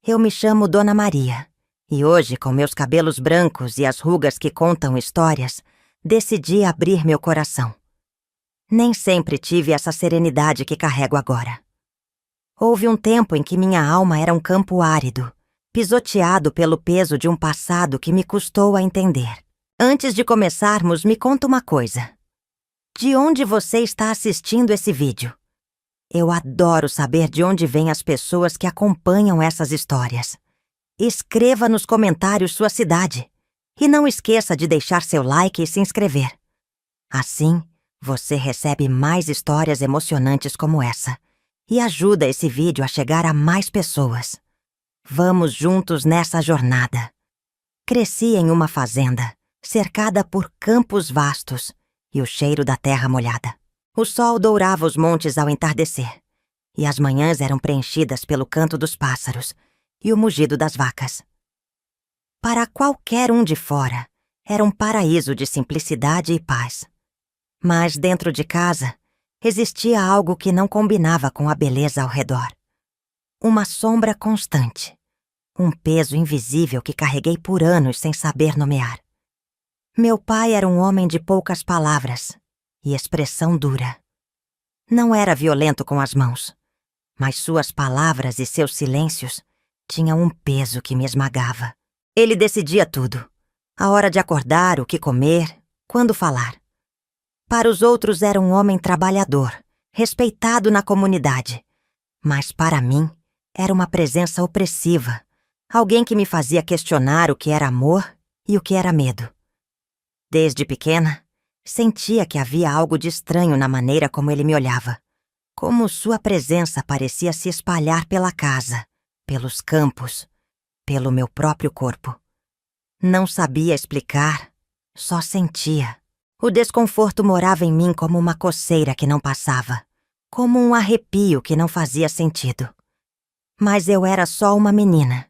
Eu me chamo Dona Maria, e hoje, com meus cabelos brancos e as rugas que contam histórias, decidi abrir meu coração. Nem sempre tive essa serenidade que carrego agora. Houve um tempo em que minha alma era um campo árido, pisoteado pelo peso de um passado que me custou a entender. Antes de começarmos, me conta uma coisa. De onde você está assistindo esse vídeo? Eu adoro saber de onde vêm as pessoas que acompanham essas histórias. Escreva nos comentários sua cidade. E não esqueça de deixar seu like e se inscrever. Assim, você recebe mais histórias emocionantes como essa e ajuda esse vídeo a chegar a mais pessoas. Vamos juntos nessa jornada. Cresci em uma fazenda, cercada por campos vastos e o cheiro da terra molhada. O sol dourava os montes ao entardecer, e as manhãs eram preenchidas pelo canto dos pássaros e o mugido das vacas. Para qualquer um de fora, era um paraíso de simplicidade e paz. Mas dentro de casa, existia algo que não combinava com a beleza ao redor. Uma sombra constante, um peso invisível que carreguei por anos sem saber nomear. Meu pai era um homem de poucas palavras e expressão dura. Não era violento com as mãos, mas suas palavras e seus silêncios tinham um peso que me esmagava. Ele decidia tudo: a hora de acordar, o que comer, quando falar. Para os outros era um homem trabalhador, respeitado na comunidade, mas para mim era uma presença opressiva, alguém que me fazia questionar o que era amor e o que era medo. Desde pequena, sentia que havia algo de estranho na maneira como ele me olhava, como sua presença parecia se espalhar pela casa, pelos campos, pelo meu próprio corpo. Não sabia explicar, só sentia. O desconforto morava em mim como uma coceira que não passava, como um arrepio que não fazia sentido. Mas eu era só uma menina,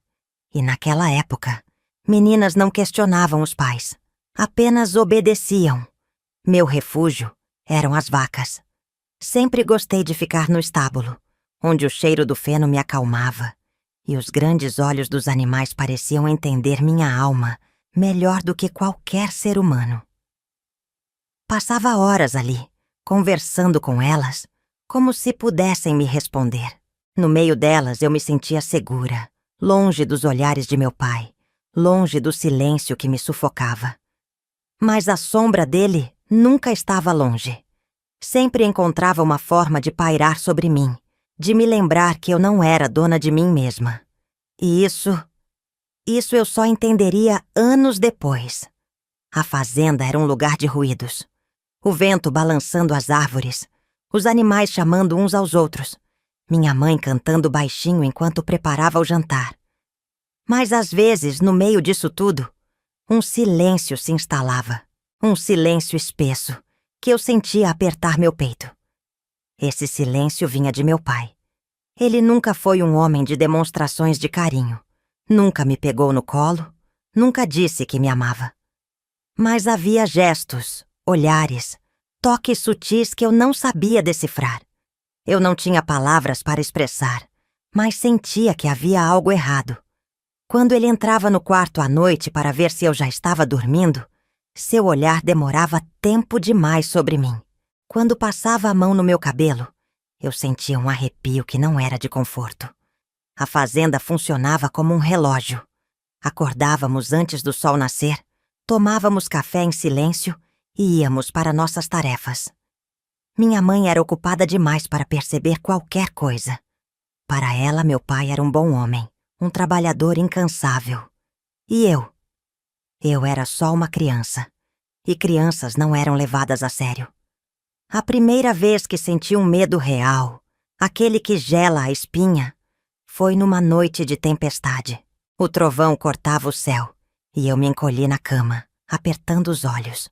e naquela época, meninas não questionavam os pais, apenas obedeciam. Meu refúgio eram as vacas. Sempre gostei de ficar no estábulo, onde o cheiro do feno me acalmava, e os grandes olhos dos animais pareciam entender minha alma melhor do que qualquer ser humano. Passava horas ali, conversando com elas, como se pudessem me responder. No meio delas eu me sentia segura, longe dos olhares de meu pai, longe do silêncio que me sufocava. Mas a sombra dele nunca estava longe. Sempre encontrava uma forma de pairar sobre mim, de me lembrar que eu não era dona de mim mesma. E isso eu só entenderia anos depois. A fazenda era um lugar de ruídos. O vento balançando as árvores, os animais chamando uns aos outros, minha mãe cantando baixinho enquanto preparava o jantar. Mas às vezes, no meio disso tudo, um silêncio se instalava, um silêncio espesso, que eu sentia apertar meu peito. Esse silêncio vinha de meu pai. Ele nunca foi um homem de demonstrações de carinho, nunca me pegou no colo, nunca disse que me amava. Mas havia gestos, olhares, toques sutis que eu não sabia decifrar. Eu não tinha palavras para expressar, mas sentia que havia algo errado. Quando ele entrava no quarto à noite para ver se eu já estava dormindo, seu olhar demorava tempo demais sobre mim. Quando passava a mão no meu cabelo, eu sentia um arrepio que não era de conforto. A fazenda funcionava como um relógio. Acordávamos antes do sol nascer, tomávamos café em silêncio e íamos para nossas tarefas. Minha mãe era ocupada demais para perceber qualquer coisa. Para ela, meu pai era um bom homem, um trabalhador incansável. E eu? Eu era só uma criança. E crianças não eram levadas a sério. A primeira vez que senti um medo real, aquele que gela a espinha, foi numa noite de tempestade. O trovão cortava o céu e eu me encolhi na cama, apertando os olhos.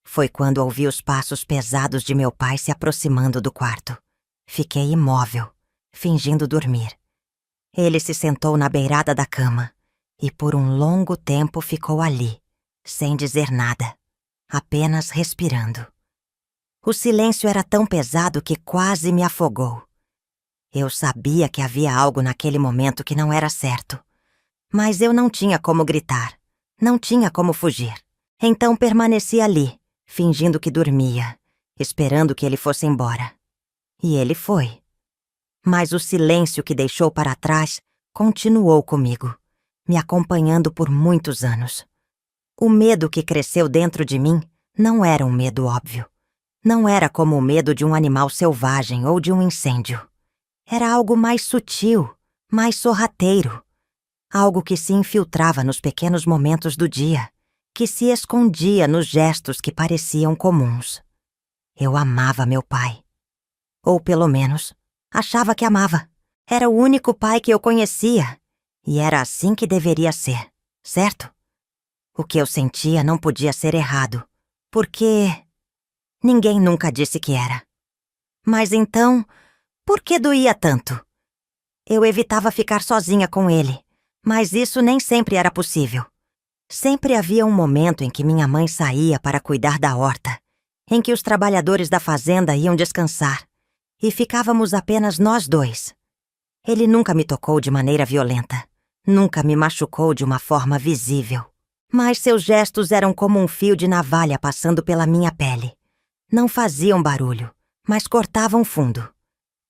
Foi quando ouvi os passos pesados de meu pai se aproximando do quarto. Fiquei imóvel, fingindo dormir. Ele se sentou na beirada da cama e por um longo tempo ficou ali, sem dizer nada, apenas respirando. O silêncio era tão pesado que quase me afogou. Eu sabia que havia algo naquele momento que não era certo. Mas eu não tinha como gritar. Não tinha como fugir. Então permaneci ali, fingindo que dormia, esperando que ele fosse embora. E ele foi. Mas o silêncio que deixou para trás continuou comigo, me acompanhando por muitos anos. O medo que cresceu dentro de mim não era um medo óbvio. Não era como o medo de um animal selvagem ou de um incêndio. Era algo mais sutil, mais sorrateiro. Algo que se infiltrava nos pequenos momentos do dia, que se escondia nos gestos que pareciam comuns. Eu amava meu pai. Ou pelo menos, achava que amava. Era o único pai que eu conhecia. E era assim que deveria ser, certo? O que eu sentia não podia ser errado, porque ninguém nunca disse que era. Mas então, por que doía tanto? Eu evitava ficar sozinha com ele, mas isso nem sempre era possível. Sempre havia um momento em que minha mãe saía para cuidar da horta, em que os trabalhadores da fazenda iam descansar, e ficávamos apenas nós dois. Ele nunca me tocou de maneira violenta, nunca me machucou de uma forma visível. Mas seus gestos eram como um fio de navalha passando pela minha pele. Não faziam barulho, mas cortavam fundo.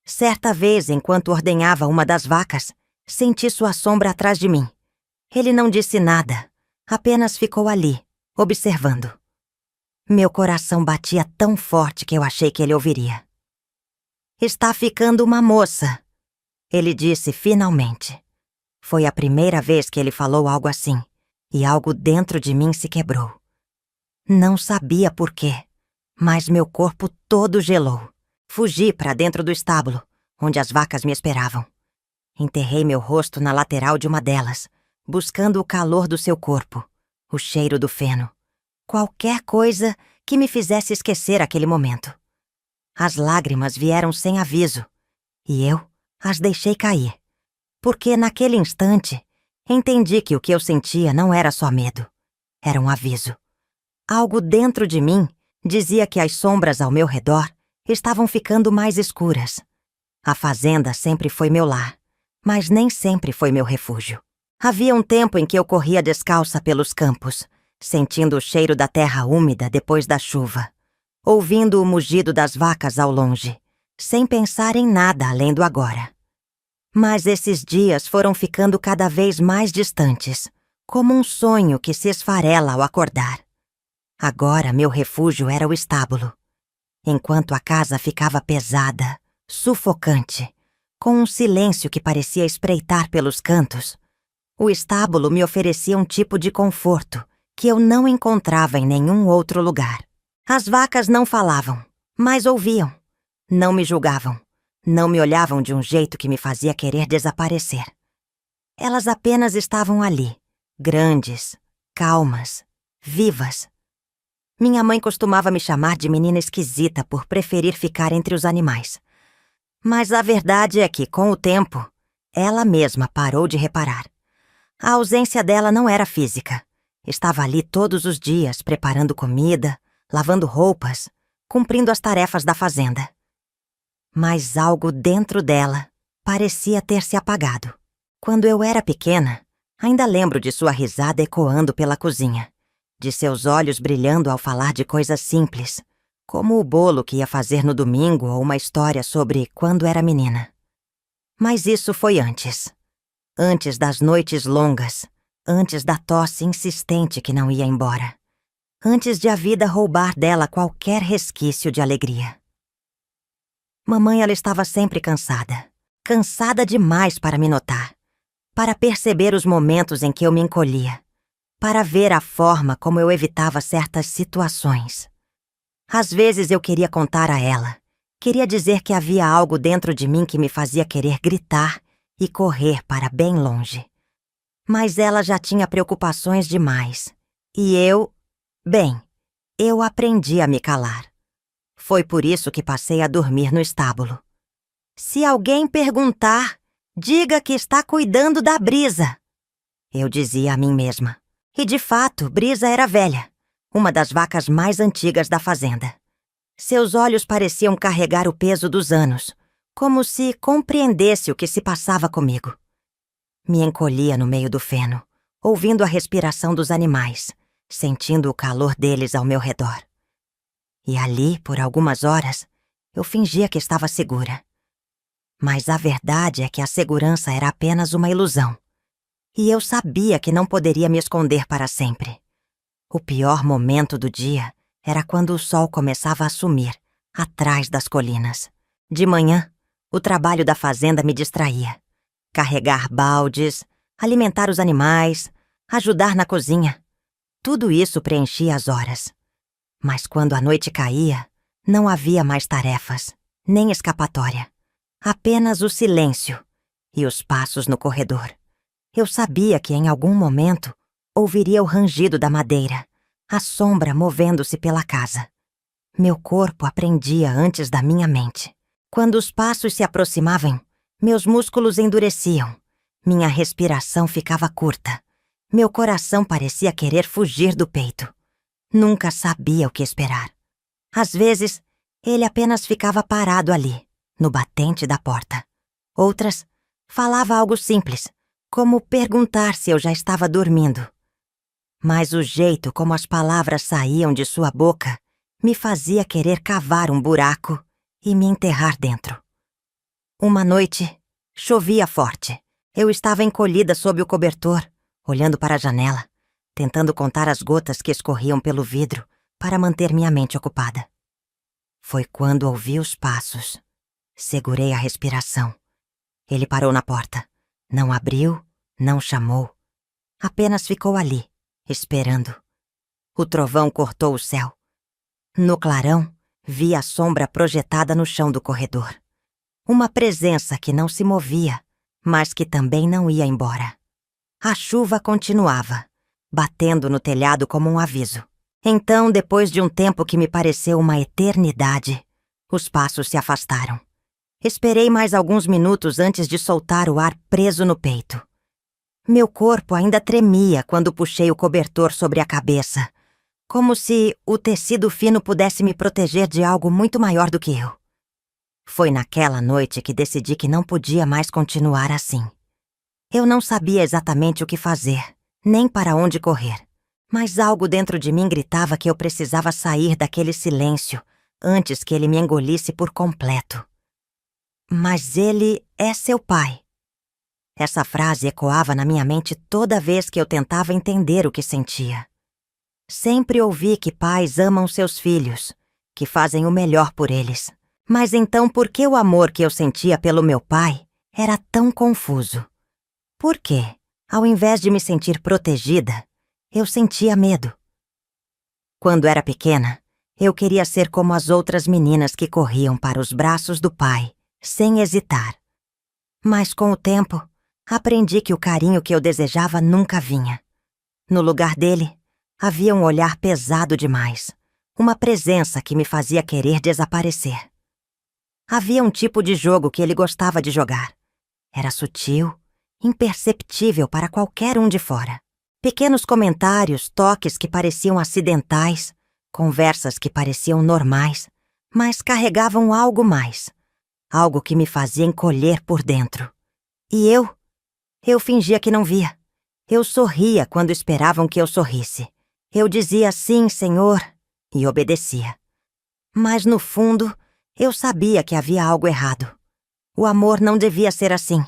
Certa vez, enquanto ordenhava uma das vacas, senti sua sombra atrás de mim. Ele não disse nada, apenas ficou ali, observando. Meu coração batia tão forte que eu achei que ele ouviria. "Está ficando uma moça", ele disse finalmente. Foi a primeira vez que ele falou algo assim, e algo dentro de mim se quebrou. Não sabia por quê, mas meu corpo todo gelou. Fugi para dentro do estábulo, onde as vacas me esperavam. Enterrei meu rosto na lateral de uma delas, buscando o calor do seu corpo, o cheiro do feno. Qualquer coisa que me fizesse esquecer aquele momento. As lágrimas vieram sem aviso, e eu as deixei cair, porque naquele instante entendi que o que eu sentia não era só medo, era um aviso. Algo dentro de mim dizia que as sombras ao meu redor estavam ficando mais escuras. A fazenda sempre foi meu lar, mas nem sempre foi meu refúgio. Havia um tempo em que eu corria descalça pelos campos, sentindo o cheiro da terra úmida depois da chuva, ouvindo o mugido das vacas ao longe, sem pensar em nada além do agora. Mas esses dias foram ficando cada vez mais distantes, como um sonho que se esfarela ao acordar. Agora meu refúgio era o estábulo. Enquanto a casa ficava pesada, sufocante, com um silêncio que parecia espreitar pelos cantos, o estábulo me oferecia um tipo de conforto que eu não encontrava em nenhum outro lugar. As vacas não falavam, mas ouviam. Não me julgavam. Não me olhavam de um jeito que me fazia querer desaparecer. Elas apenas estavam ali, grandes, calmas, vivas. Minha mãe costumava me chamar de menina esquisita por preferir ficar entre os animais. Mas a verdade é que, com o tempo, ela mesma parou de reparar. A ausência dela não era física. Estava ali todos os dias, preparando comida, lavando roupas, cumprindo as tarefas da fazenda. Mas algo dentro dela parecia ter se apagado. Quando eu era pequena, ainda lembro de sua risada ecoando pela cozinha, de seus olhos brilhando ao falar de coisas simples, como o bolo que ia fazer no domingo ou uma história sobre quando era menina. Mas isso foi antes. Antes das noites longas, antes da tosse insistente que não ia embora, antes de a vida roubar dela qualquer resquício de alegria. Mamãe, ela estava sempre cansada. Cansada demais para me notar, para perceber os momentos em que eu me encolhia, para ver a forma como eu evitava certas situações. Às vezes eu queria contar a ela, queria dizer que havia algo dentro de mim que me fazia querer gritar e correr para bem longe. Mas ela já tinha preocupações demais. E eu aprendi a me calar. Foi por isso que passei a dormir no estábulo. "Se alguém perguntar, diga que está cuidando da Brisa", eu dizia a mim mesma. E de fato, Brisa era velha, uma das vacas mais antigas da fazenda. Seus olhos pareciam carregar o peso dos anos, como se compreendesse o que se passava comigo. Me encolhia no meio do feno, ouvindo a respiração dos animais, sentindo o calor deles ao meu redor. E ali, por algumas horas, eu fingia que estava segura. Mas a verdade é que a segurança era apenas uma ilusão. E eu sabia que não poderia me esconder para sempre. O pior momento do dia era quando o sol começava a sumir, atrás das colinas. De manhã, o trabalho da fazenda me distraía. Carregar baldes, alimentar os animais, ajudar na cozinha. Tudo isso preenchia as horas. Mas quando a noite caía, não havia mais tarefas, nem escapatória. Apenas o silêncio e os passos no corredor. Eu sabia que em algum momento ouviria o rangido da madeira, a sombra movendo-se pela casa. Meu corpo aprendia antes da minha mente. Quando os passos se aproximavam, meus músculos endureciam. Minha respiração ficava curta. Meu coração parecia querer fugir do peito. Nunca sabia o que esperar. Às vezes, ele apenas ficava parado ali, no batente da porta. Outras, falava algo simples, como perguntar se eu já estava dormindo. Mas o jeito como as palavras saíam de sua boca me fazia querer cavar um buraco e me enterrar dentro. Uma noite, chovia forte. Eu estava encolhida sob o cobertor, olhando para a janela, tentando contar as gotas que escorriam pelo vidro para manter minha mente ocupada. Foi quando ouvi os passos. Segurei a respiração. Ele parou na porta. Não abriu, não chamou. Apenas ficou ali, esperando. O trovão cortou o céu. No clarão, vi a sombra projetada no chão do corredor. Uma presença que não se movia, mas que também não ia embora. A chuva continuava, batendo no telhado como um aviso. Então, depois de um tempo que me pareceu uma eternidade, os passos se afastaram. Esperei mais alguns minutos antes de soltar o ar preso no peito. Meu corpo ainda tremia quando puxei o cobertor sobre a cabeça, como se o tecido fino pudesse me proteger de algo muito maior do que eu. Foi naquela noite que decidi que não podia mais continuar assim. Eu não sabia exatamente o que fazer, nem para onde correr, mas algo dentro de mim gritava que eu precisava sair daquele silêncio antes que ele me engolisse por completo. Mas ele é seu pai. Essa frase ecoava na minha mente toda vez que eu tentava entender o que sentia. Sempre ouvi que pais amam seus filhos, que fazem o melhor por eles. Mas então por que o amor que eu sentia pelo meu pai era tão confuso? Por quê, ao invés de me sentir protegida, eu sentia medo? Quando era pequena, eu queria ser como as outras meninas que corriam para os braços do pai, sem hesitar. Mas com o tempo, aprendi que o carinho que eu desejava nunca vinha. No lugar dele, havia um olhar pesado demais, uma presença que me fazia querer desaparecer. Havia um tipo de jogo que ele gostava de jogar. Era sutil, imperceptível para qualquer um de fora. Pequenos comentários, toques que pareciam acidentais, conversas que pareciam normais, mas carregavam algo mais, algo que me fazia encolher por dentro. E eu fingia que não via. Eu sorria quando esperavam que eu sorrisse. Eu dizia sim, senhor, e obedecia. Mas no fundo, eu sabia que havia algo errado. O amor não devia ser assim.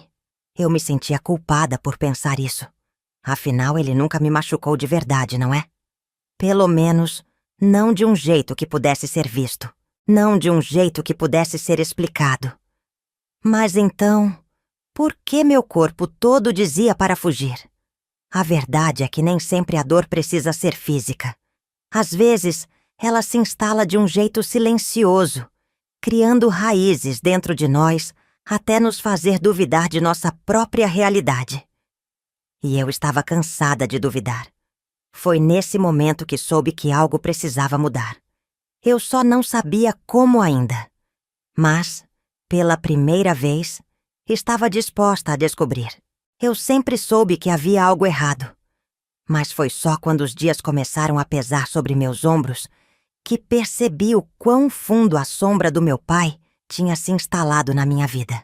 Eu me sentia culpada por pensar isso. Afinal, ele nunca me machucou de verdade, não é? Pelo menos, não de um jeito que pudesse ser visto. Não de um jeito que pudesse ser explicado. Mas então, por que meu corpo todo dizia para fugir? A verdade é que nem sempre a dor precisa ser física. Às vezes, ela se instala de um jeito silencioso, criando raízes dentro de nós até nos fazer duvidar de nossa própria realidade. E eu estava cansada de duvidar. Foi nesse momento que soube que algo precisava mudar. Eu só não sabia como ainda. Mas, pela primeira vez, estava disposta a descobrir. Eu sempre soube que havia algo errado. Mas foi só quando os dias começaram a pesar sobre meus ombros que percebi o quão fundo a sombra do meu pai tinha se instalado na minha vida.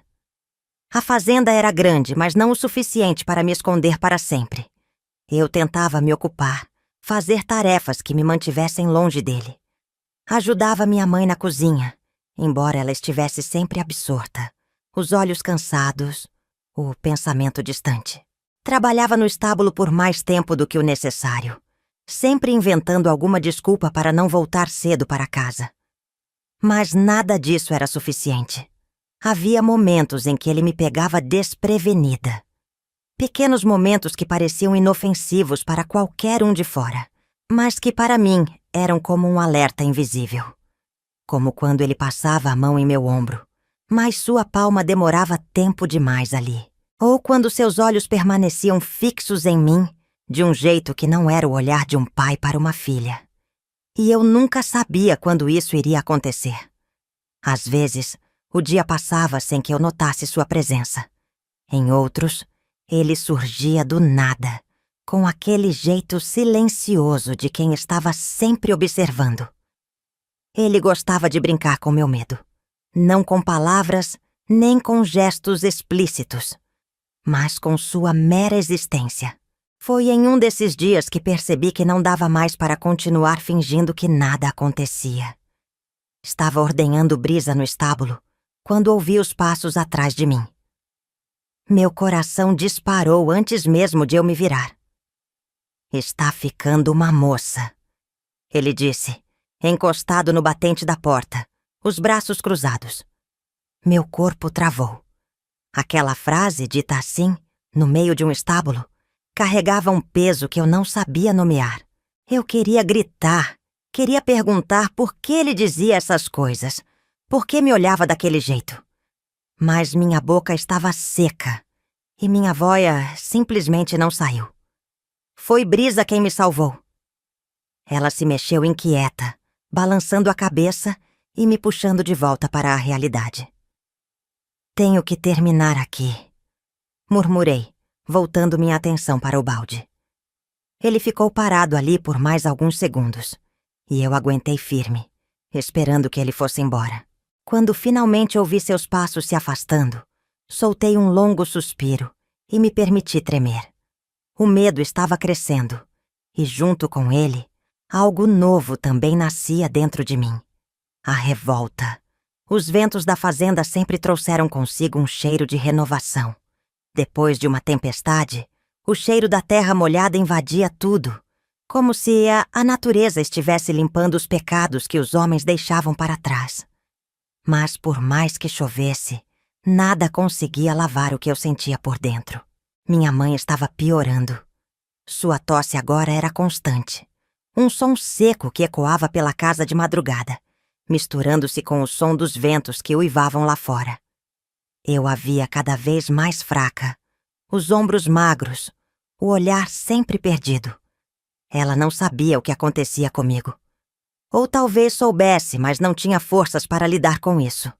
A fazenda era grande, mas não o suficiente para me esconder para sempre. Eu tentava me ocupar, fazer tarefas que me mantivessem longe dele. Ajudava minha mãe na cozinha, embora ela estivesse sempre absorta, os olhos cansados, o pensamento distante. Trabalhava no estábulo por mais tempo do que o necessário, sempre inventando alguma desculpa para não voltar cedo para casa. Mas nada disso era suficiente. Havia momentos em que ele me pegava desprevenida. Pequenos momentos que pareciam inofensivos para qualquer um de fora, mas que para mim eram como um alerta invisível. Como quando ele passava a mão em meu ombro, mas sua palma demorava tempo demais ali. Ou quando seus olhos permaneciam fixos em mim, de um jeito que não era o olhar de um pai para uma filha. E eu nunca sabia quando isso iria acontecer. Às vezes, o dia passava sem que eu notasse sua presença. Em outros, ele surgia do nada, com aquele jeito silencioso de quem estava sempre observando. Ele gostava de brincar com meu medo, não com palavras nem com gestos explícitos, mas com sua mera existência. Foi em um desses dias que percebi que não dava mais para continuar fingindo que nada acontecia. Estava ordenhando brisa no estábulo, quando ouvi os passos atrás de mim. Meu coração disparou antes mesmo de eu me virar. "Está ficando uma moça", ele disse, encostado no batente da porta, os braços cruzados. Meu corpo travou. Aquela frase, dita assim, no meio de um estábulo, carregava um peso que eu não sabia nomear. Eu queria gritar, queria perguntar por que ele dizia essas coisas, por que me olhava daquele jeito. Mas minha boca estava seca e minha voz simplesmente não saiu. Foi Brisa quem me salvou. Ela se mexeu inquieta, balançando a cabeça e me puxando de volta para a realidade. "Tenho que terminar aqui", murmurei, voltando minha atenção para o balde. Ele ficou parado ali por mais alguns segundos, e eu aguentei firme, esperando que ele fosse embora. Quando finalmente ouvi seus passos se afastando, soltei um longo suspiro e me permiti tremer. O medo estava crescendo, e junto com ele, algo novo também nascia dentro de mim. A revolta. Os ventos da fazenda sempre trouxeram consigo um cheiro de renovação. Depois de uma tempestade, o cheiro da terra molhada invadia tudo, como se a natureza estivesse limpando os pecados que os homens deixavam para trás. Mas por mais que chovesse, nada conseguia lavar o que eu sentia por dentro. Minha mãe estava piorando. Sua tosse agora era constante. Um som seco que ecoava pela casa de madrugada, misturando-se com o som dos ventos que uivavam lá fora. Eu a via cada vez mais fraca, os ombros magros, o olhar sempre perdido. Ela não sabia o que acontecia comigo. Ou talvez soubesse, mas não tinha forças para lidar com isso.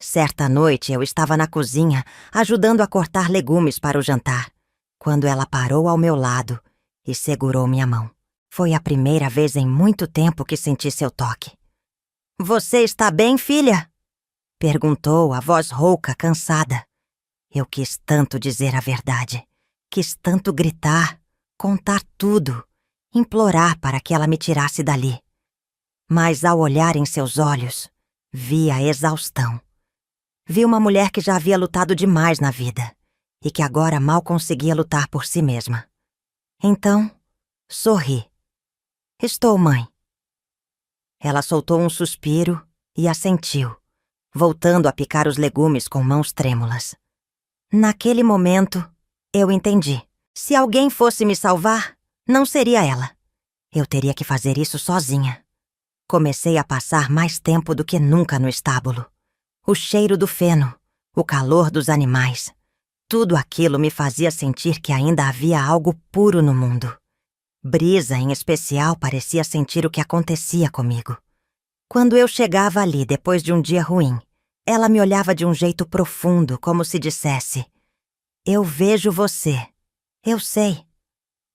Certa noite eu estava na cozinha, ajudando a cortar legumes para o jantar, quando ela parou ao meu lado e segurou minha mão. Foi a primeira vez em muito tempo que senti seu toque. "Você está bem, filha?" perguntou, a voz rouca, cansada. Eu quis tanto dizer a verdade. Quis tanto gritar, contar tudo, implorar para que ela me tirasse dali. Mas ao olhar em seus olhos, vi a exaustão. Vi uma mulher que já havia lutado demais na vida e que agora mal conseguia lutar por si mesma. Então, sorri. "Estou, mãe." Ela soltou um suspiro e assentiu, voltando a picar os legumes com mãos trêmulas. Naquele momento, eu entendi. Se alguém fosse me salvar, não seria ela. Eu teria que fazer isso sozinha. Comecei a passar mais tempo do que nunca no estábulo. O cheiro do feno, o calor dos animais, tudo aquilo me fazia sentir que ainda havia algo puro no mundo. Brisa, em especial, parecia sentir o que acontecia comigo. Quando eu chegava ali depois de um dia ruim, ela me olhava de um jeito profundo, como se dissesse: "Eu vejo você. Eu sei."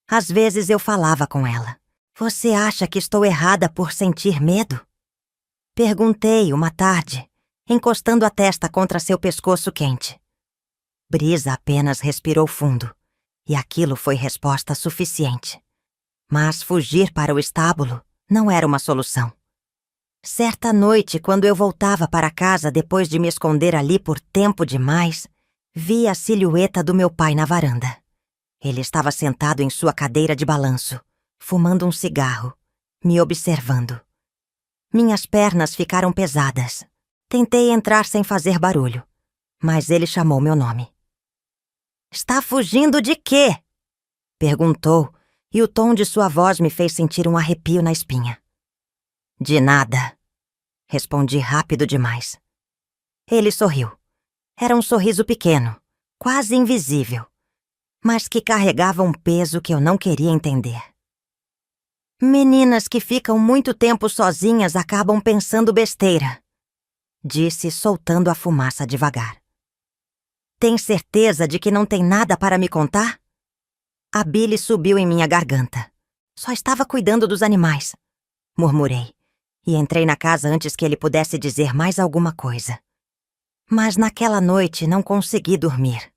Às vezes eu falava com ela: "Você acha que estou errada por sentir medo?" Perguntei uma tarde, encostando a testa contra seu pescoço quente. Brisa apenas respirou fundo, e aquilo foi resposta suficiente. Mas fugir para o estábulo não era uma solução. Certa noite, quando eu voltava para casa depois de me esconder ali por tempo demais, vi a silhueta do meu pai na varanda. Ele estava sentado em sua cadeira de balanço, fumando um cigarro, me observando. Minhas pernas ficaram pesadas. Tentei entrar sem fazer barulho, mas ele chamou meu nome. "Está fugindo de quê?" perguntou, e o tom de sua voz me fez sentir um arrepio na espinha. "De nada", respondi rápido demais. Ele sorriu. Era um sorriso pequeno, quase invisível, mas que carregava um peso que eu não queria entender. "Meninas que ficam muito tempo sozinhas acabam pensando besteira", disse, soltando a fumaça devagar. "Tem certeza de que não tem nada para me contar?" A bile subiu em minha garganta. "Só estava cuidando dos animais", murmurei, e entrei na casa antes que ele pudesse dizer mais alguma coisa. Mas naquela noite não consegui dormir.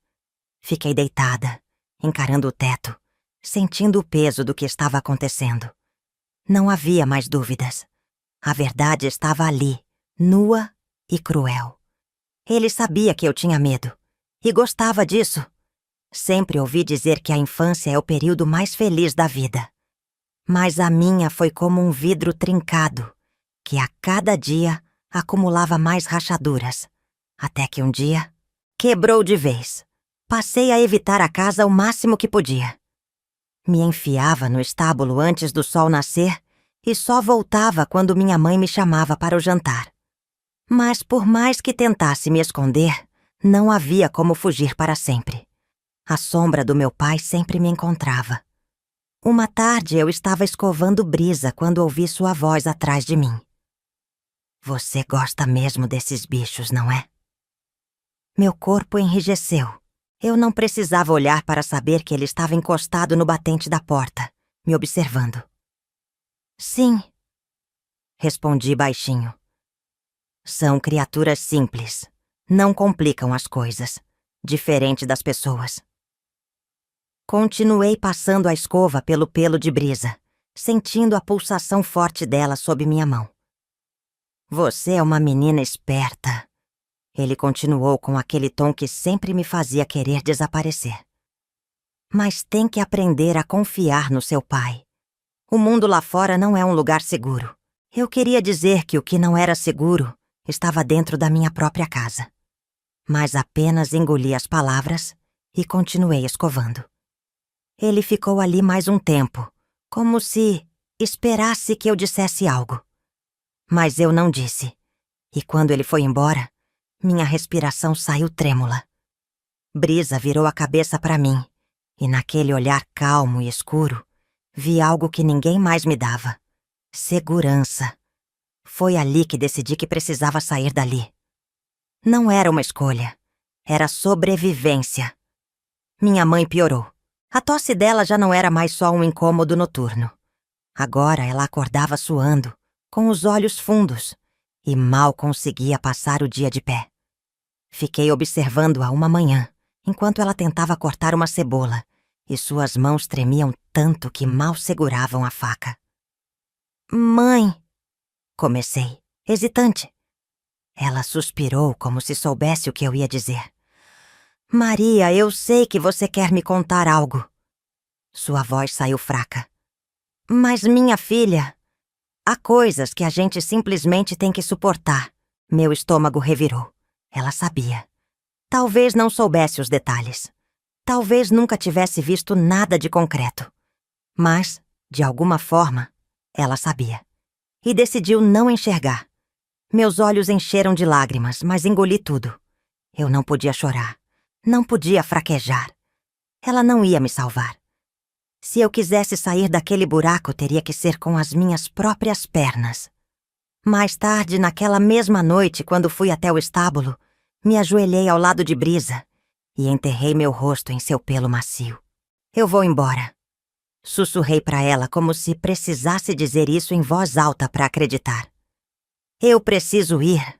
Fiquei deitada, encarando o teto, sentindo o peso do que estava acontecendo. Não havia mais dúvidas. A verdade estava ali, nua e cruel. Ele sabia que eu tinha medo, e gostava disso. Sempre ouvi dizer que a infância é o período mais feliz da vida. Mas a minha foi como um vidro trincado, que a cada dia acumulava mais rachaduras, até que um dia quebrou de vez. Passei a evitar a casa o máximo que podia. Me enfiava no estábulo antes do sol nascer e só voltava quando minha mãe me chamava para o jantar. Mas por mais que tentasse me esconder, não havia como fugir para sempre. A sombra do meu pai sempre me encontrava. Uma tarde eu estava escovando Brisa quando ouvi sua voz atrás de mim. "Você gosta mesmo desses bichos, não é?" Meu corpo enrijeceu. Eu não precisava olhar para saber que ele estava encostado no batente da porta, me observando. "Sim", respondi baixinho. "São criaturas simples. Não complicam as coisas, diferente das pessoas." Continuei passando a escova pelo pelo de Brisa, sentindo a pulsação forte dela sob minha mão. "Você é uma menina esperta", ele continuou com aquele tom que sempre me fazia querer desaparecer. "Mas tem que aprender a confiar no seu pai. O mundo lá fora não é um lugar seguro. Eu queria dizer que o que não era seguro estava dentro da minha própria casa." Mas apenas engoli as palavras e continuei escovando. Ele ficou ali mais um tempo, como se esperasse que eu dissesse algo. Mas eu não disse, e quando ele foi embora, minha respiração saiu trêmula. Brisa virou a cabeça para mim, e naquele olhar calmo e escuro, vi algo que ninguém mais me dava: segurança. Foi ali que decidi que precisava sair dali. Não era uma escolha, era sobrevivência. Minha mãe piorou. A tosse dela já não era mais só um incômodo noturno. Agora ela acordava suando, com os olhos fundos, e mal conseguia passar o dia de pé. Fiquei observando-a uma manhã, enquanto ela tentava cortar uma cebola, e suas mãos tremiam tanto que mal seguravam a faca. "Mãe", comecei, hesitante. Ela suspirou como se soubesse o que eu ia dizer. "Maria, eu sei que você quer me contar algo." Sua voz saiu fraca. "Mas minha filha, há coisas que a gente simplesmente tem que suportar." Meu estômago revirou. Ela sabia. Talvez não soubesse os detalhes. Talvez nunca tivesse visto nada de concreto. Mas, de alguma forma, ela sabia. E decidiu não enxergar. Meus olhos encheram de lágrimas, mas engoli tudo. Eu não podia chorar. Não podia fraquejar. Ela não ia me salvar. Se eu quisesse sair daquele buraco, teria que ser com as minhas próprias pernas. Mais tarde, naquela mesma noite, quando fui até o estábulo, me ajoelhei ao lado de Brisa e enterrei meu rosto em seu pelo macio. "Eu vou embora", sussurrei para ela como se precisasse dizer isso em voz alta para acreditar. "Eu preciso ir."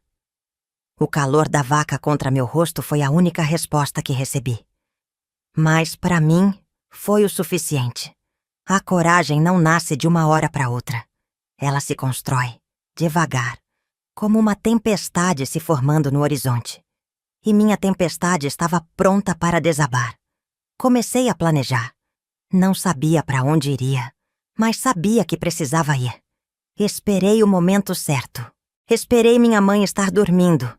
O calor da vaca contra meu rosto foi a única resposta que recebi. Mas, para mim, foi o suficiente. A coragem não nasce de uma hora para outra. Ela se constrói, devagar, como uma tempestade se formando no horizonte. E minha tempestade estava pronta para desabar. Comecei a planejar. Não sabia para onde iria, mas sabia que precisava ir. Esperei o momento certo. Esperei minha mãe estar dormindo.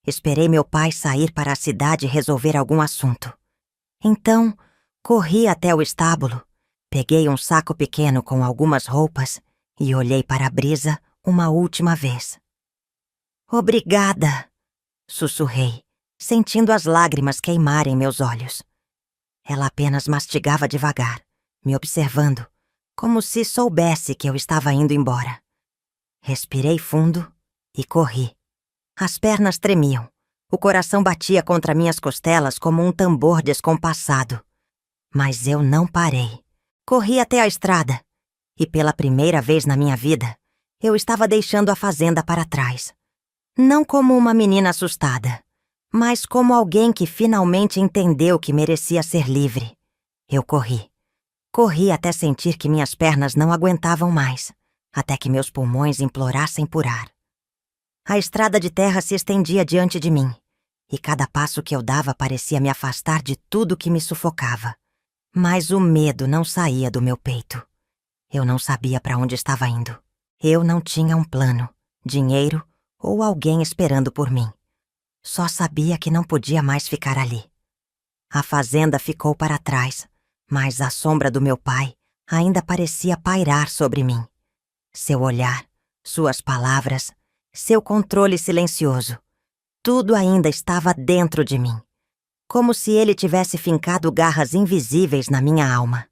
Esperei meu pai sair para a cidade resolver algum assunto. Então, corri até o estábulo, peguei um saco pequeno com algumas roupas e olhei para a brisa uma última vez. "Obrigada", sussurrei, sentindo as lágrimas queimarem meus olhos. Ela apenas mastigava devagar, me observando, como se soubesse que eu estava indo embora. Respirei fundo e corri. As pernas tremiam. O coração batia contra minhas costelas como um tambor descompassado. Mas eu não parei. Corri até a estrada. E pela primeira vez na minha vida, eu estava deixando a fazenda para trás. Não como uma menina assustada, mas como alguém que finalmente entendeu que merecia ser livre. Eu corri. Corri até sentir que minhas pernas não aguentavam mais, até que meus pulmões implorassem por ar. A estrada de terra se estendia diante de mim, e cada passo que eu dava parecia me afastar de tudo que me sufocava. Mas o medo não saía do meu peito. Eu não sabia para onde estava indo. Eu não tinha um plano, dinheiro ou alguém esperando por mim. Só sabia que não podia mais ficar ali. A fazenda ficou para trás, mas a sombra do meu pai ainda parecia pairar sobre mim. Seu olhar, suas palavras, seu controle silencioso. Tudo ainda estava dentro de mim, como se ele tivesse fincado garras invisíveis na minha alma.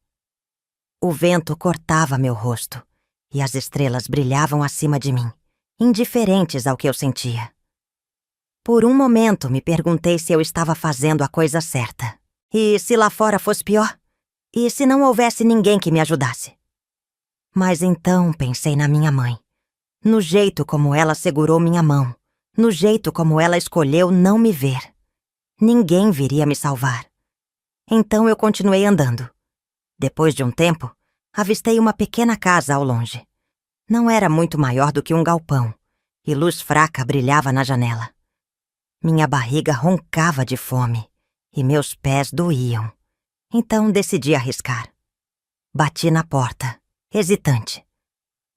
O vento cortava meu rosto, e as estrelas brilhavam acima de mim, indiferentes ao que eu sentia. Por um momento me perguntei se eu estava fazendo a coisa certa. E se lá fora fosse pior? E se não houvesse ninguém que me ajudasse? Mas então pensei na minha mãe, no jeito como ela segurou minha mão, no jeito como ela escolheu não me ver. Ninguém viria me salvar. Então eu continuei andando. Depois de um tempo, avistei uma pequena casa ao longe. Não era muito maior do que um galpão, e luz fraca brilhava na janela. Minha barriga roncava de fome, e meus pés doíam. Então decidi arriscar. Bati na porta, hesitante.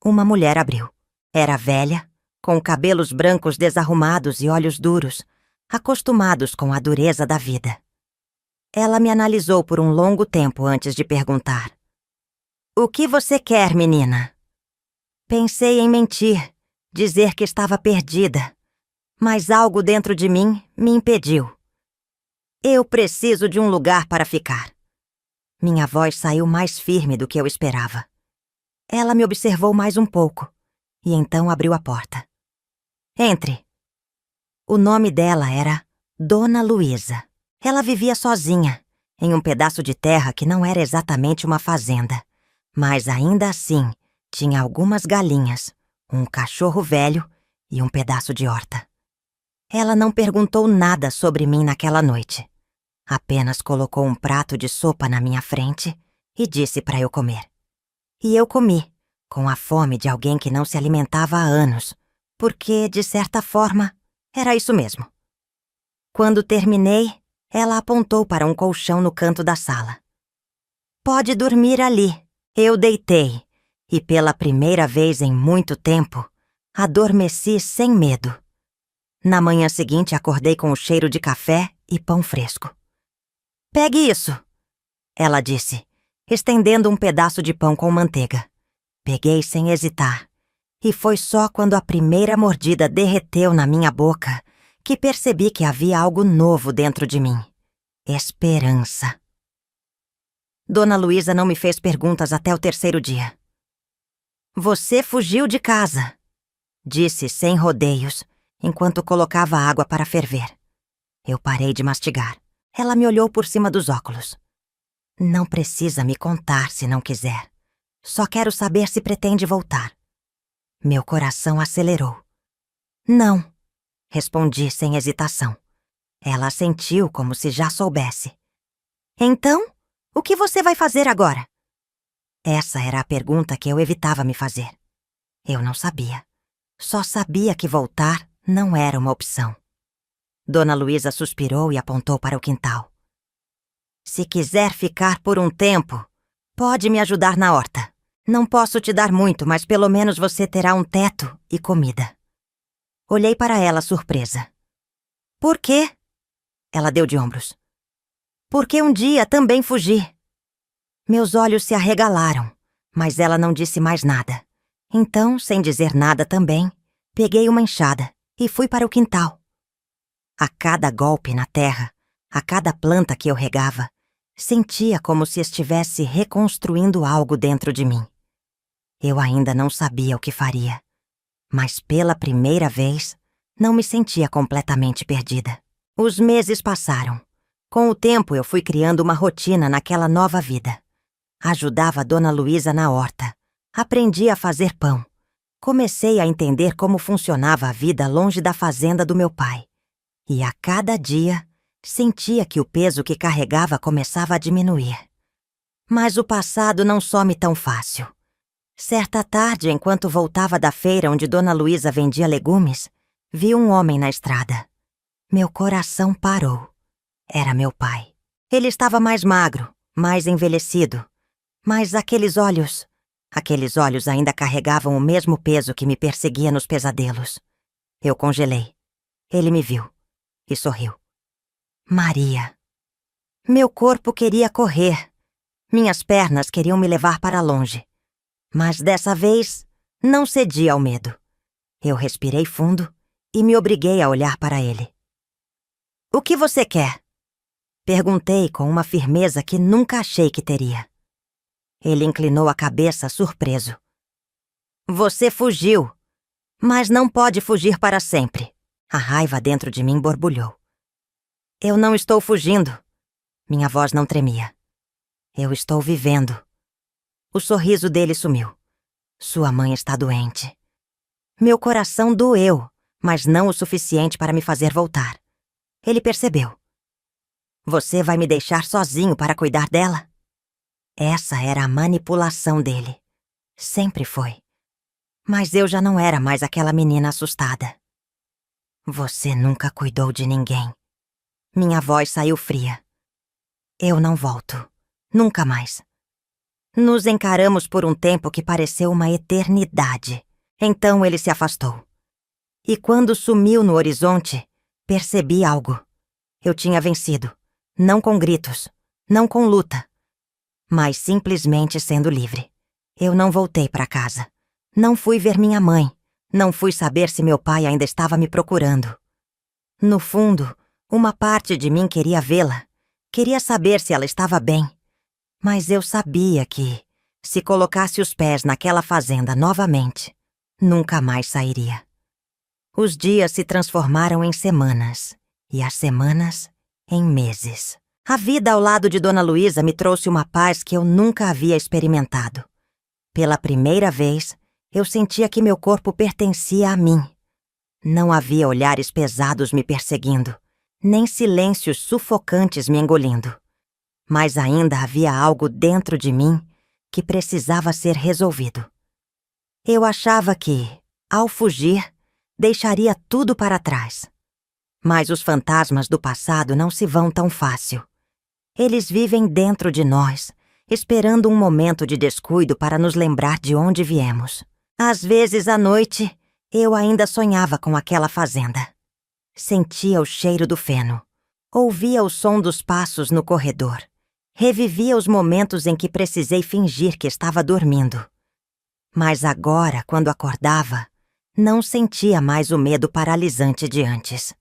Uma mulher abriu. Era velha, com cabelos brancos desarrumados e olhos duros, acostumados com a dureza da vida. Ela me analisou por um longo tempo antes de perguntar: "O que você quer, menina?" Pensei em mentir, dizer que estava perdida, mas algo dentro de mim me impediu. "Eu preciso de um lugar para ficar." Minha voz saiu mais firme do que eu esperava. Ela me observou mais um pouco, e então abriu a porta. "Entre." O nome dela era Dona Luísa. Ela vivia sozinha, em um pedaço de terra que não era exatamente uma fazenda, mas ainda assim tinha algumas galinhas, um cachorro velho e um pedaço de horta. Ela não perguntou nada sobre mim naquela noite. Apenas colocou um prato de sopa na minha frente e disse para eu comer. E eu comi, com a fome de alguém que não se alimentava há anos, porque, de certa forma, era isso mesmo. Quando terminei, ela apontou para um colchão no canto da sala. "Pode dormir ali." Eu deitei, e pela primeira vez em muito tempo, adormeci sem medo. Na manhã seguinte, acordei com o cheiro de café e pão fresco. "Pegue isso," ela disse, estendendo um pedaço de pão com manteiga. Peguei sem hesitar, e foi só quando a primeira mordida derreteu na minha boca que percebi que havia algo novo dentro de mim. Esperança. Dona Luísa não me fez perguntas até o terceiro dia. "Você fugiu de casa," disse sem rodeios, enquanto colocava água para ferver. Eu parei de mastigar. Ela me olhou por cima dos óculos. "Não precisa me contar se não quiser. Só quero saber se pretende voltar." Meu coração acelerou. "Não." Respondi sem hesitação. Ela assentiu como se já soubesse. Então, o que você vai fazer agora? Essa era a pergunta que eu evitava me fazer. Eu não sabia. Só sabia que voltar não era uma opção. Dona Luísa suspirou e apontou para o quintal. Se quiser ficar por um tempo, pode me ajudar na horta. Não posso te dar muito, mas pelo menos você terá um teto e comida. Olhei para ela surpresa. Por quê? Ela deu de ombros. Porque um dia também fugi. Meus olhos se arregalaram, mas ela não disse mais nada. Então, sem dizer nada também, peguei uma enxada e fui para o quintal. A cada golpe na terra, a cada planta que eu regava, sentia como se estivesse reconstruindo algo dentro de mim. Eu ainda não sabia o que faria, mas pela primeira vez, não me sentia completamente perdida. Os meses passaram. Com o tempo, eu fui criando uma rotina naquela nova vida. Ajudava a Dona Luísa na horta. Aprendi a fazer pão. Comecei a entender como funcionava a vida longe da fazenda do meu pai. E a cada dia, sentia que o peso que carregava começava a diminuir. Mas o passado não some tão fácil. Certa tarde, enquanto voltava da feira onde Dona Luísa vendia legumes, vi um homem na estrada. Meu coração parou. Era meu pai. Ele estava mais magro, mais envelhecido. Mas aqueles olhos ainda carregavam o mesmo peso que me perseguia nos pesadelos. Eu congelei. Ele me viu e sorriu. Maria. Meu corpo queria correr. Minhas pernas queriam me levar para longe. Mas dessa vez, não cedi ao medo. Eu respirei fundo e me obriguei a olhar para ele. O que você quer? Perguntei com uma firmeza que nunca achei que teria. Ele inclinou a cabeça, surpreso. Você fugiu, mas não pode fugir para sempre. A raiva dentro de mim borbulhou. Eu não estou fugindo. Minha voz não tremia. Eu estou vivendo. O sorriso dele sumiu. Sua mãe está doente. Meu coração doeu, mas não o suficiente para me fazer voltar. Ele percebeu. Você vai me deixar sozinho para cuidar dela? Essa era a manipulação dele. Sempre foi. Mas eu já não era mais aquela menina assustada. Você nunca cuidou de ninguém. Minha voz saiu fria. Eu não volto. Nunca mais. Nos encaramos por um tempo que pareceu uma eternidade. Então ele se afastou. E quando sumiu no horizonte, percebi algo. Eu tinha vencido. Não com gritos, não com luta, mas simplesmente sendo livre. Eu não voltei para casa. Não fui ver minha mãe. Não fui saber se meu pai ainda estava me procurando. No fundo, uma parte de mim queria vê-la. Queria saber se ela estava bem. Mas eu sabia que, se colocasse os pés naquela fazenda novamente, nunca mais sairia. Os dias se transformaram em semanas, e as semanas em meses. A vida ao lado de Dona Luísa me trouxe uma paz que eu nunca havia experimentado. Pela primeira vez, eu sentia que meu corpo pertencia a mim. Não havia olhares pesados me perseguindo, nem silêncios sufocantes me engolindo. Mas ainda havia algo dentro de mim que precisava ser resolvido. Eu achava que, ao fugir, deixaria tudo para trás. Mas os fantasmas do passado não se vão tão fácil. Eles vivem dentro de nós, esperando um momento de descuido para nos lembrar de onde viemos. Às vezes, à noite, eu ainda sonhava com aquela fazenda. Sentia o cheiro do feno. Ouvia o som dos passos no corredor. Revivia os momentos em que precisei fingir que estava dormindo. Mas agora, quando acordava, não sentia mais o medo paralisante de antes.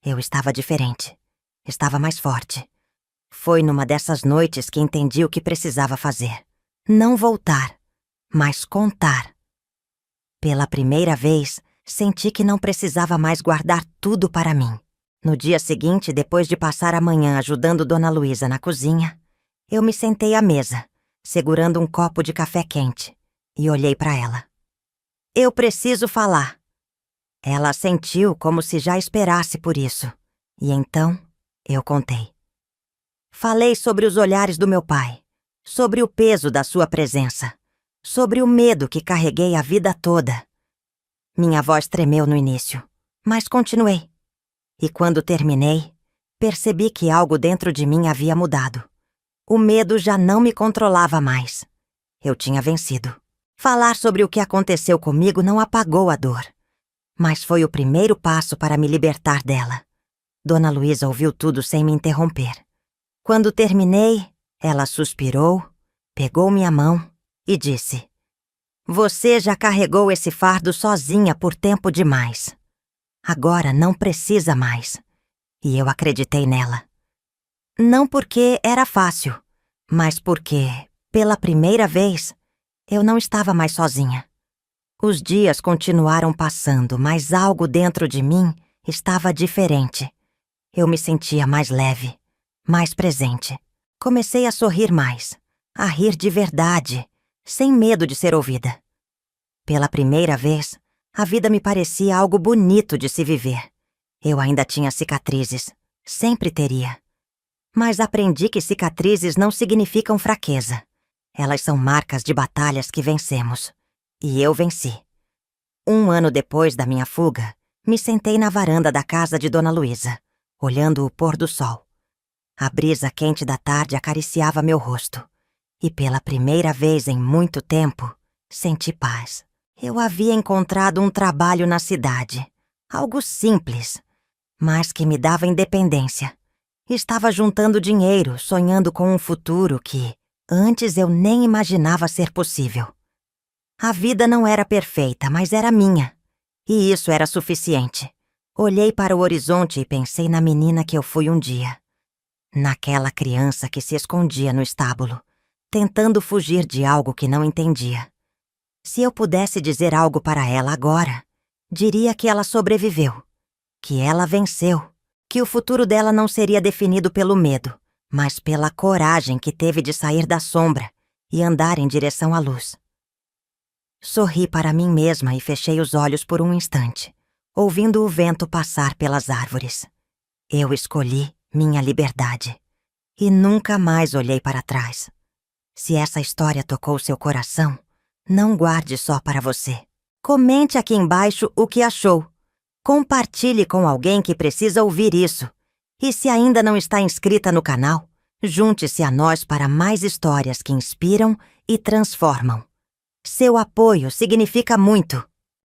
Eu estava diferente. Estava mais forte. Foi numa dessas noites que entendi o que precisava fazer. Não voltar, mas contar. Pela primeira vez, senti que não precisava mais guardar tudo para mim. No dia seguinte, depois de passar a manhã ajudando Dona Luísa na cozinha, eu me sentei à mesa, segurando um copo de café quente, e olhei para ela. Eu preciso falar. Ela sentiu como se já esperasse por isso. E então, eu contei. Falei sobre os olhares do meu pai, sobre o peso da sua presença, sobre o medo que carreguei a vida toda. Minha voz tremeu no início, mas continuei. E quando terminei, percebi que algo dentro de mim havia mudado. O medo já não me controlava mais. Eu tinha vencido. Falar sobre o que aconteceu comigo não apagou a dor, mas foi o primeiro passo para me libertar dela. Dona Luísa ouviu tudo sem me interromper. Quando terminei, ela suspirou, pegou minha mão e disse: "Você já carregou esse fardo sozinha por tempo demais. Agora não precisa mais." E eu acreditei nela. Não porque era fácil, mas porque, pela primeira vez, eu não estava mais sozinha. Os dias continuaram passando, mas algo dentro de mim estava diferente. Eu me sentia mais leve, mais presente. Comecei a sorrir mais, a rir de verdade, sem medo de ser ouvida. Pela primeira vez, a vida me parecia algo bonito de se viver. Eu ainda tinha cicatrizes, sempre teria. Mas aprendi que cicatrizes não significam fraqueza. Elas são marcas de batalhas que vencemos. E eu venci. 1 ano depois da minha fuga, me sentei na varanda da casa de Dona Luísa, olhando o pôr do sol. A brisa quente da tarde acariciava meu rosto. E pela primeira vez em muito tempo, senti paz. Eu havia encontrado um trabalho na cidade. Algo simples, mas que me dava independência. Estava juntando dinheiro, sonhando com um futuro que, antes eu nem imaginava ser possível. A vida não era perfeita, mas era minha. E isso era suficiente. Olhei para o horizonte e pensei na menina que eu fui um dia. Naquela criança que se escondia no estábulo, tentando fugir de algo que não entendia. Se eu pudesse dizer algo para ela agora, diria que ela sobreviveu, que ela venceu, que o futuro dela não seria definido pelo medo, mas pela coragem que teve de sair da sombra e andar em direção à luz. Sorri para mim mesma e fechei os olhos por um instante, ouvindo o vento passar pelas árvores. Eu escolhi minha liberdade e nunca mais olhei para trás. Se essa história tocou seu coração, não guarde só para você. Comente aqui embaixo o que achou. Compartilhe com alguém que precisa ouvir isso. E se ainda não está inscrita no canal, junte-se a nós para mais histórias que inspiram e transformam. Seu apoio significa muito.